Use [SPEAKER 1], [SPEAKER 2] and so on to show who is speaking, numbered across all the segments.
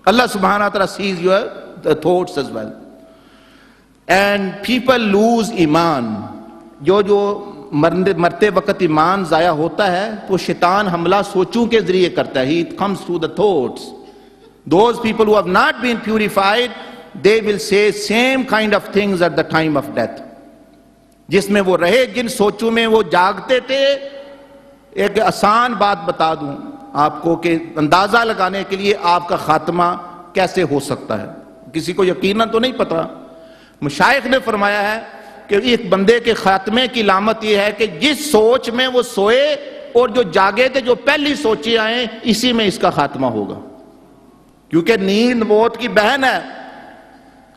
[SPEAKER 1] Allah subhanahu wa ta'ala sees your thoughts as well. And people lose ایمان. جو مرتے وقت ایمان ضائع ہوتا ہے تو شیطان حملہ سوچوں کے ذریعے کرتا ہے. It comes through the thoughts. Those people who have not been purified, they will say same kind of things at the time of death. جس میں وہ رہے, جن سوچوں میں وہ جاگتے تھے. ایک آسان بات بتا دوں آپ کو کہ اندازہ لگانے کے لیے آپ کا خاتمہ کیسے ہو سکتا ہے. کسی کو یقیناً تو نہیں پتا. مشائخ نے فرمایا ہے کہ ایک بندے کے خاتمے کی علامت یہ ہے کہ جس سوچ میں وہ سوئے اور جو جاگے تھے, جو پہلی سوچیں آئیں, اسی میں اس کا خاتمہ ہوگا. کیونکہ نیند موت کی بہن ہے.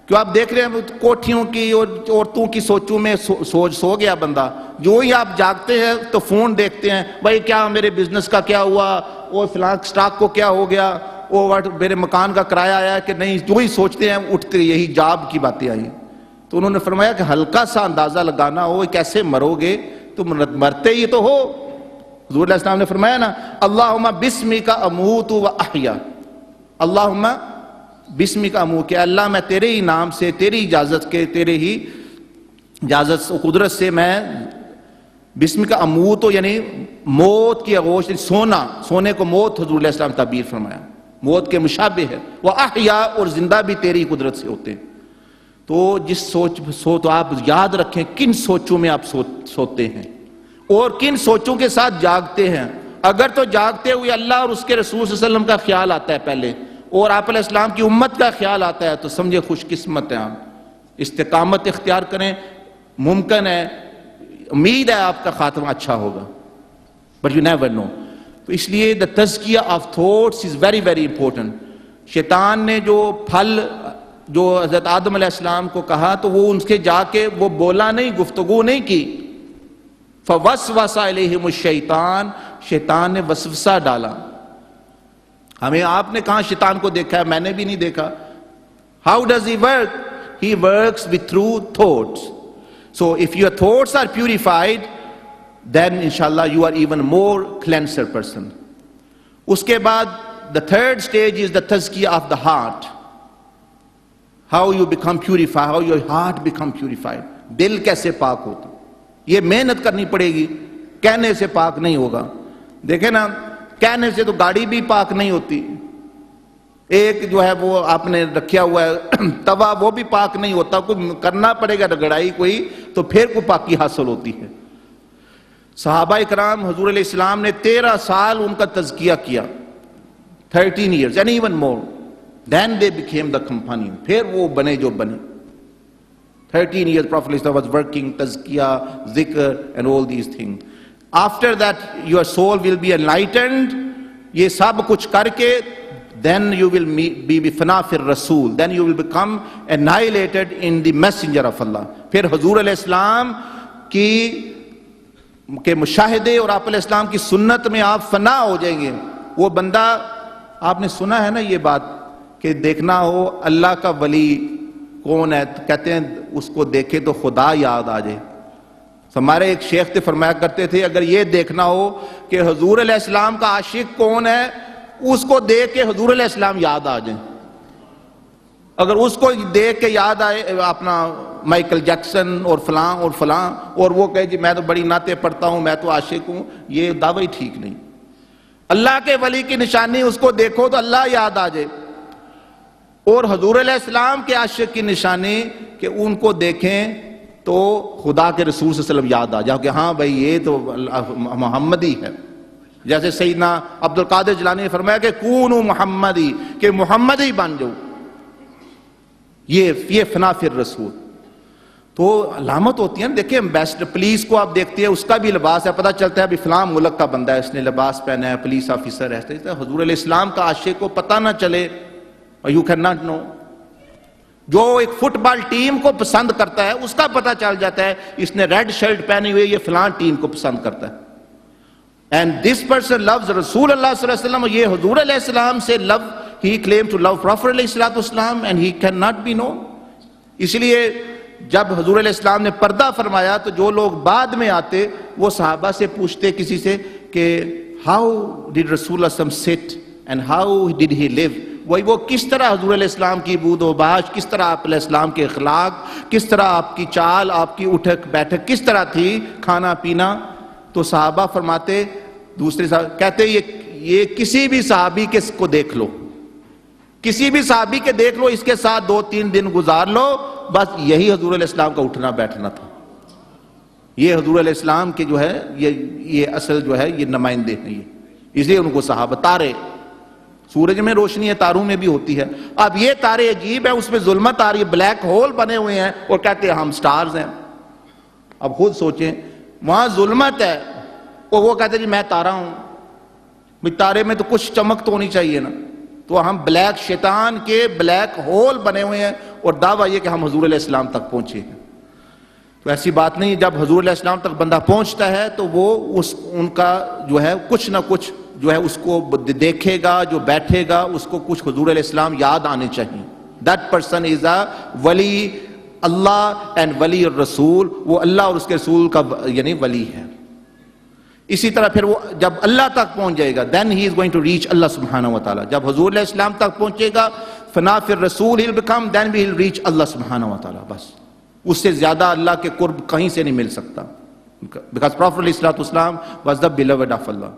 [SPEAKER 1] کیوں آپ دیکھ رہے ہیں کوٹھیوں کی اور عورتوں کی سوچوں میں سو گیا بندہ. جو ہی آپ جاگتے ہیں تو فون دیکھتے ہیں, بھائی کیا میرے بزنس کا کیا ہوا, اور فلاں سٹاک کو کیا ہو گیا, اور میرے مکان کا کرایہ آیا کہ نہیں. جو ہی سوچتے ہیں اٹھتے یہی جاب کی باتیں آئی. تو انہوں نے فرمایا کہ ہلکا سا اندازہ لگانا ہو کیسے مرو گے تو مرتے ہی تو ہو. حضور علیہ السلام نے فرمایا نا, اللہم بسمک اموت و احیا. اللہم بسمک اموت, کہ اللہ میں تیرے ہی نام سے, تیری اجازت کے, تیرے ہی اجازت و قدرت سے میں بسمک اموت, یعنی موت کی آغوش, سونے کو موت حضور علیہ السلام تعبیر فرمایا, موت کے مشابہ ہے. وہ احیا, اور زندہ بھی تیری قدرت سے ہوتے ہیں. تو جس تو آپ یاد رکھیں کن سوچوں میں آپ سوتے ہیں اور کن سوچوں کے ساتھ جاگتے ہیں. اگر تو جاگتے ہوئے اللہ اور اس کے رسول صلی اللہ علیہ وسلم کا خیال آتا ہے پہلے, اور آپ علیہ السلام کی امت کا خیال آتا ہے, تو سمجھے خوش قسمت ہیں آپ. استقامت اختیار کریں, ممکن ہے, امید ہے آپ کا خاتمہ اچھا ہوگا, بٹ یو نیور نو. تو اس لیے the تزکیہ of thoughts is very very important. شیطان نے جو پھل جو حضرت آدم علیہ السلام کو کہا تو وہ ان کے جا کے وہ بولا نہیں, گفتگو نہیں کی. فوسوس الیہم الشیطان, شیطان نے وسوسہ ڈالا. ہمیں آپ نے کہاں شیطان کو دیکھا ہے, میں نے بھی نہیں دیکھا. How does he work? He works with through thoughts. So if your thoughts are purified, then inshallah you are even more cleanser person. اس کے بعد the third stage is the tazkiyah of the heart. How you become purified, how your heart become purified. دل کیسے پاک ہوتا, یہ محنت کرنی پڑے گی, کہنے سے پاک نہیں ہوگا. دیکھیں نا, کہنے سے تو گاڑی بھی پاک نہیں ہوتی. ایک جو ہے وہ آپ نے رکھیا ہوا ہے توا, وہ بھی پاک نہیں ہوتا. کوئی کرنا پڑے گا رگڑائی کوئی, تو پھر کوئی پاکی حاصل ہوتی ہے. صحابہ اکرام حضور علیہ السلام نے 13 سال ان کا تزکیہ کیا, 13 years and even more. Then they became the companion. پھر وہ بنے جو بنے. 13 years Prophet was working, tazkiyah, zikr and all these things. After that your soul will be enlightened. یہ سب کچھ کر کے then you will be fana fir Rasul. Then you will become annihilated in the messenger of Allah. پھر حضور علیہ السلام کے مشاہدے اور آپ علیہ السلام کی سنت میں آپ فنا ہو جائیں گے. وہ بندہ, آپ نے سنا ہے نا یہ بات کہ دیکھنا ہو اللہ کا ولی کون ہے, کہتے ہیں اس کو دیکھے تو خدا یاد آ جائے. ہمارے ایک شیخ تھے, فرمایا کرتے تھے اگر یہ دیکھنا ہو کہ حضور علیہ السلام کا عاشق کون ہے, اس کو دیکھ کے حضور علیہ السلام یاد آ جائیں. اگر اس کو دیکھ کے یاد آئے اپنا مائیکل جیکسن اور فلاں اور فلاں, اور وہ کہے جی میں تو بڑی نعتیں پڑھتا ہوں, میں تو عاشق ہوں, یہ دعوی ٹھیک نہیں. اللہ کے ولی کی نشانی اس کو دیکھو تو اللہ یاد آ جائے, اور حضور علیہ السلام کے عاشق کی نشانی کہ ان کو دیکھیں تو خدا کے رسول صلی اللہ علیہ وسلم یاد آ جاؤ کہ ہاں بھائی یہ تو محمدی ہے. جیسے سیدنا عبد القادر جیلانی نے فرمایا کہ کونوا محمدی, کہ محمدی بن جاؤ. یہ فنا فی الرسول. تو علامت ہوتی ہے نا. دیکھیں ایمبیسڈر پولیس کو آپ دیکھتے ہیں, اس کا بھی لباس ہے, پتہ چلتا ہے ابھی فلاں ملک کا بندہ ہے, اس نے لباس پہنا ہے, پولیس آفیسر ہے. حضور علیہ السلام کا عاشق کو پتہ نہ چلے, you cannot know. جو ایک فٹ بال ٹیم کو پسند کرتا ہے اس کا پتہ چل جاتا ہے اس نے ریڈ شرٹ پہنی ہوئی, یہ فلاں ٹیم کو پسند کرتا ہے. And this person loves رسول اللہ صلی اللہ علیہ وسلم, یہ حضور علیہ السلام سے love, he claimed to love Prophet علیہ السلام and he cannot be known. اس لیے جب حضور علیہ السلام نے پردہ فرمایا تو جو لوگ بعد میں آتے وہ صحابہ سے پوچھتے کسی سے کہ how did رسول اللہ صلی اللہ علیہ وسلم sit and how did he live. وہی وہ کس طرح حضور علیہ السلام کی بود و باش، کس طرح آپ علیہ السلام کے اخلاق، کس طرح آپ کی چال، آپ کی اٹھک بیٹھک کس طرح تھی، کھانا پینا. تو صحابہ فرماتے، دوسرے صحابہ کہتے یہ کسی بھی صحابی کو دیکھ لو، کسی بھی صحابی کے دیکھ لو، اس کے ساتھ 2-3 دن گزار لو، بس یہی حضور علیہ السلام کا اٹھنا بیٹھنا تھا. یہ حضور علیہ السلام کے جو ہے یہ اصل جو ہے یہ نمائندے ہیں. یہ اس لیے ان کو صحابہ. تارے، سورج میں روشنی ہے، تاروں میں بھی ہوتی ہے. اب یہ تارے عجیب ہیں، اس میں ظلمت آ رہی ہے، بلیک ہول بنے ہوئے ہیں اور کہتے ہیں ہم سٹارز ہیں. اب خود سوچیں، وہاں ظلمت ہے اور وہ کہتے ہیں جی میں تارا ہوں. بھئی تارے میں تو کچھ چمک تو ہونی چاہیے نا. تو ہم بلیک، شیطان کے بلیک ہول بنے ہوئے ہیں اور دعویٰ یہ کہ ہم حضور علیہ السلام تک پہنچے ہیں. تو ایسی بات نہیں. جب حضور علیہ السلام تک بندہ پہنچتا ہے تو وہ ان کا جو ہے کچھ نہ کچھ جو ہے اس کو دیکھے گا، جو بیٹھے گا اس کو کچھ حضور علیہ السلام یاد آنے چاہیے. That person is a ولی اللہ اینڈ ولی الرسول. وہ اللہ اور اس کے رسول کا یعنی ولی ہے. اسی طرح پھر وہ جب اللہ تک پہنچ جائے گا then he is going to reach اللہ سبحانہ و تعالیٰ. جب حضور علیہ السلام تک پہنچے گا فنا پھر رسول he'll become, then we will reach اللہ سبحانہ و تعالیٰ. بس اس سے زیادہ اللہ کے قرب کہیں سے نہیں مل سکتا. Because Prophet ﷺ was the beloved of Allah.